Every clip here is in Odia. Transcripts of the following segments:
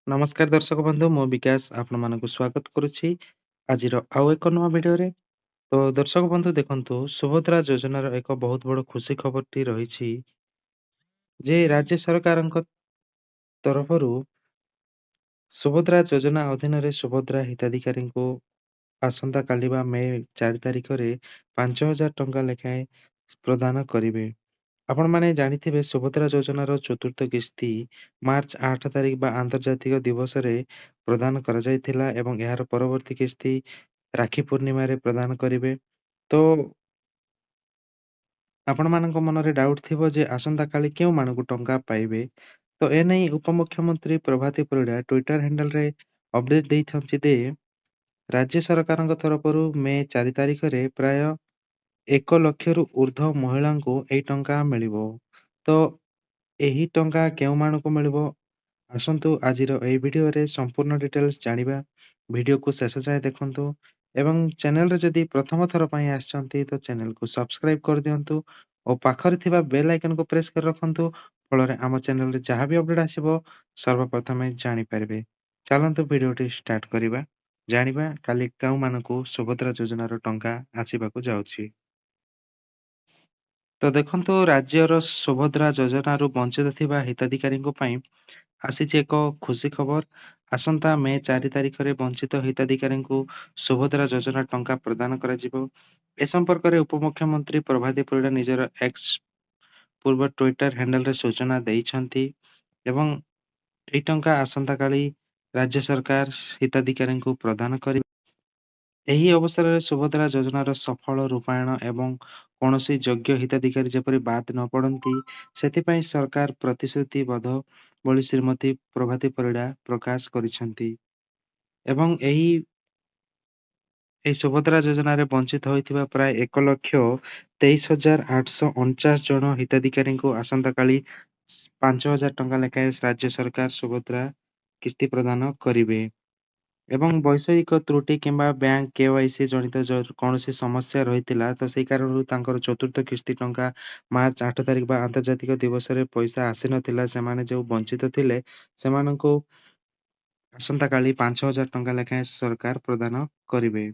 ନମସ୍କାର ଦର୍ଶକ ବନ୍ଧୁ, ମୁଁ ବିକାଶ ଆପଣମାନଙ୍କୁ ସ୍ୱାଗତ କରୁଛି ଆଜିର ଆଉ ଏକ ନୂଆ ଭିଡିଓରେ। ତ ଦର୍ଶକ ବନ୍ଧୁ ଦେଖନ୍ତୁ, ସୁଭଦ୍ରା ଯୋଜନାର ଏକ ବହୁତ ବଡ଼ ଖୁସି ଖବରଟି ରହିଛି ଯେ ରାଜ୍ୟ ସରକାରଙ୍କ ତରଫରୁ ସୁଭଦ୍ରା ଯୋଜନା ଅଧୀନରେ ସୁଭଦ୍ରା ହିତାଧିକାରୀଙ୍କୁ ଆସନ୍ତାକାଲି ବା ମେ 4 ତାରିଖରେ 5,000 ଟଙ୍କା ଲେଖାଏଁ ପ୍ରଦାନ କରିବେ। ଆପଣମାନେ ଜାଣିଥିବେ ସୁଭଦ୍ରା ଯୋଜନାର ଚତୁର୍ଥ କିସ୍ତି ମାର୍ଚ୍ଚ 8 ତାରିଖ ବା ଆନ୍ତର୍ଜାତିକ ଦିବସରେ ପ୍ରଦାନ କରାଯାଇଥିଲା ଏବଂ ଏହାର ପରବର୍ତ୍ତୀ କିସ୍ତି ରାକ୍ଷୀ ପୂର୍ଣ୍ଣିମାରେ ପ୍ରଦାନ କରିବେ। ତ ଆପଣମାନଙ୍କ ମନରେ ଡାଉଟ୍ ଥିବ ଯେ ଆସନ୍ତାକାଲି କେଉଁମାନଙ୍କୁ ଟଙ୍କା ପାଇବେ। ତ ଏନେଇ ଉପମୁଖ୍ୟମନ୍ତ୍ରୀ ପ୍ରଭାତୀ ପରିଡ଼ା ଟ୍ୱିଟର ହ୍ୟାଣ୍ଡେଲରେ ଅପଡେଟ୍ ଦେଇଛନ୍ତି ଯେ ରାଜ୍ୟ ସରକାରଙ୍କ ତରଫରୁ ମେ 4 ତାରିଖରେ ପ୍ରାୟ 1,00,000ରୁ ଉର୍ଦ୍ଧ୍ୱ ମହିଳାଙ୍କୁ ଏହି ଟଙ୍କା ମିଳିବ। ତ ଏହି ଟଙ୍କା କେଉଁମାନଙ୍କୁ ମିଳିବ? ଆସନ୍ତୁ ଆଜିର ଏହି ଭିଡିଓରେ ସମ୍ପୂର୍ଣ୍ଣ ଡିଟେଲ୍ସ ଜାଣିବା। ଭିଡିଓକୁ ଶେଷ ଯାଏଁ ଦେଖନ୍ତୁ ଏବଂ ଚ୍ୟାନେଲରେ ଯଦି ପ୍ରଥମ ଥର ପାଇଁ ଆସିଛନ୍ତି ତ ଚ୍ୟାନେଲକୁ ସବସ୍କ୍ରାଇବ କରିଦିଅନ୍ତୁ ଓ ପାଖରେ ଥିବା ବେଲ୍ ଆଇକନକୁ ପ୍ରେସ୍ କରି ରଖନ୍ତୁ। ଫଳରେ ଆମ ଚ୍ୟାନେଲରେ ଯାହା ବି ଅପଡେଟ୍ ଆସିବ ସର୍ବପ୍ରଥମେ ଜାଣିପାରିବେ। ଚାଲନ୍ତୁ ଭିଡିଓଟି ଷ୍ଟାର୍ଟ କରିବା। ଜାଣିବା କାଲି କେଉଁମାନଙ୍କୁ ସୁଭଦ୍ରା ଯୋଜନାର ଟଙ୍କା ଆସିବାକୁ ଯାଉଛି। ତ ଦେଖନ୍ତୁ, ରାଜ୍ୟର ସୁଭଦ୍ରା ଯୋଜନାରୁ ବଞ୍ଚିତ ଥିବା ହିତାଧିକାରୀଙ୍କ ପାଇଁ ଆସିଛି ଏକ ଖୁସି ଖବର। ଆସନ୍ତା ମେ 4 ତାରିଖରେ ବଞ୍ଚିତ ହିତାଧିକାରୀଙ୍କୁ ସୁଭଦ୍ରା ଯୋଜନା ଟଙ୍କା ପ୍ରଦାନ କରାଯିବ। ଏ ସମ୍ପର୍କରେ ଉପମୁଖ୍ୟମନ୍ତ୍ରୀ ପ୍ରଭାତୀ ପରିଡ଼ା ନିଜର ଏକ୍ସ ପୂର୍ବ ଟ୍ୱିଟର ହ୍ୟାଣ୍ଡେଲରେ ସୂଚନା ଦେଇଛନ୍ତି ଏବଂ ଏହି ଟଙ୍କା ଆସନ୍ତାକାଲି ରାଜ୍ୟ ସରକାର ହିତାଧିକାରୀଙ୍କୁ ପ୍ରଦାନ କରିବେ। ଏହି ଅବସରରେ ସୁଭଦ୍ରା ଯୋଜନାର ସଫଳ ରୂପାୟନ ଏବଂ କୌଣସି ଯୋଗ୍ୟ ହିତାଧିକାରୀ ଯେପରି ବାଦ୍ ନ ପଡ଼ନ୍ତି, ସେଥିପାଇଁ ସରକାର ପ୍ରତିଶ୍ରୁତିବଦ୍ଧ ବୋଲି ଶ୍ରୀମତୀ ପ୍ରଭାତୀ ପରିଡ଼ା ପ୍ରକାଶ କରିଛନ୍ତି। ଏବଂ ଏହି ସୁଭଦ୍ରା ଯୋଜନାରେ ବଞ୍ଚିତ ହୋଇଥିବା ପ୍ରାୟ 1,23,849 ଜଣ ହିତାଧିକାରୀଙ୍କୁ ଆସନ୍ତାକାଲି 5,000 ଟଙ୍କା ଲେଖାଏଁ ରାଜ୍ୟ ସରକାର ସୁଭଦ୍ରା କିସ୍ତି ପ୍ରଦାନ କରିବେ। ଏବଂ ବୈଷୟିକ ତ୍ରୁଟି କିମ୍ବା ବ୍ୟାଙ୍କ କେୱାଇସି ଜନିତ କୌଣସି ସମସ୍ୟା ରହିଥିଲା ତ ସେଇ କାରଣରୁ ତାଙ୍କର ଚତୁର୍ଥ କିସ୍ତି ଟଙ୍କା ମାର୍ଚ୍ଚ 8 ତାରିଖ ବା ଆନ୍ତର୍ଜାତିକ ଦିବସରେ ପଇସା ଆସିନଥିଲା। ସେମାନେ ଯେଉଁ ବଞ୍ଚିତ ଥିଲେ ସେମାନଙ୍କୁ ଆସନ୍ତାକାଲି 5,000 ଟଙ୍କା ଲେଖାଏଁ ସରକାର ପ୍ରଦାନ କରିବେ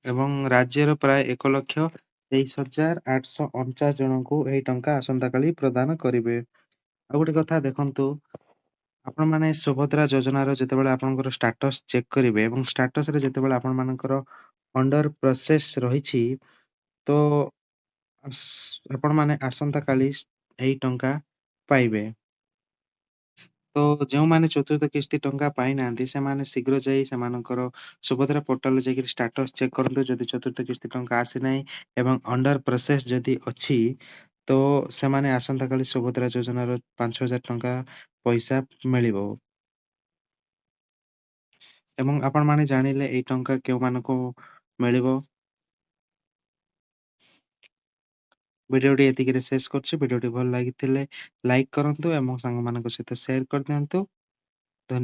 ଏବଂ ରାଜ୍ୟର ପ୍ରାୟ 1,23,849 ଜଣଙ୍କୁ ଏହି ଟଙ୍କା ଆସନ୍ତାକାଲି ପ୍ରଦାନ କରିବେ। ଆଉ ଗୋଟେ କଥା ଦେଖନ୍ତୁ, ଆପଣମାନେ ସୁଭଦ୍ରା ଯୋଜନାର ଯେତେବେଳେ ଆପଣଙ୍କର ଷ୍ଟାଟସ୍ ଚେକ୍ କରିବେ ଏବଂ ଷ୍ଟାଟସରେ ଯେତେବେଳେ ଆପଣମାନଙ୍କର ଅଣ୍ଡର ପ୍ରୋସେସ୍ ରହିଛି ତ ଆପଣମାନେ ଆସନ୍ତାକାଲି ଏହି ଟଙ୍କା ପାଇବେ। ତ ଯେଉଁମାନେ ଚତୁର୍ଥ କିସ୍ତି ଟଙ୍କା ପାଇନାହାନ୍ତି ସେମାନେ ଶୀଘ୍ର ଯାଇ ସେମାନଙ୍କର ସୁଭଦ୍ରା ପୋର୍ଟାଲରେ ଯାଇକିରି ଷ୍ଟାଟସ୍ ଚେକ୍ କରନ୍ତୁ। ଯଦି ଚତୁର୍ଥ କିସ୍ତି ଟଙ୍କା ଆସିନାହିଁ ଏବଂ ଅଣ୍ଡର ପ୍ରୋସେସ୍ ଯଦି ଅଛି ତ ସେମାନେ ଆସନ୍ତାକାଲି ସୁଭଦ୍ରା ଯୋଜନାର 5,000 ଟଙ୍କା ପଇସା ମିଳିବ। ଏବଂ ଆପଣମାନେ ଜାଣିଲେ ଏହି ଟଙ୍କା କେଉଁମାନଙ୍କୁ ମିଳିବ। ଭିଡିଓଟି ଏତିକିରେ ଶେଷ କରୁଛି। ଭିଡିଓଟି ଭଲ ଲାଗିଥିଲେ ଲାଇକ୍ କରନ୍ତୁ ଏବଂ ସାଙ୍ଗମାନଙ୍କ ସହିତ ସେୟାର କରିଦିଅନ୍ତୁ।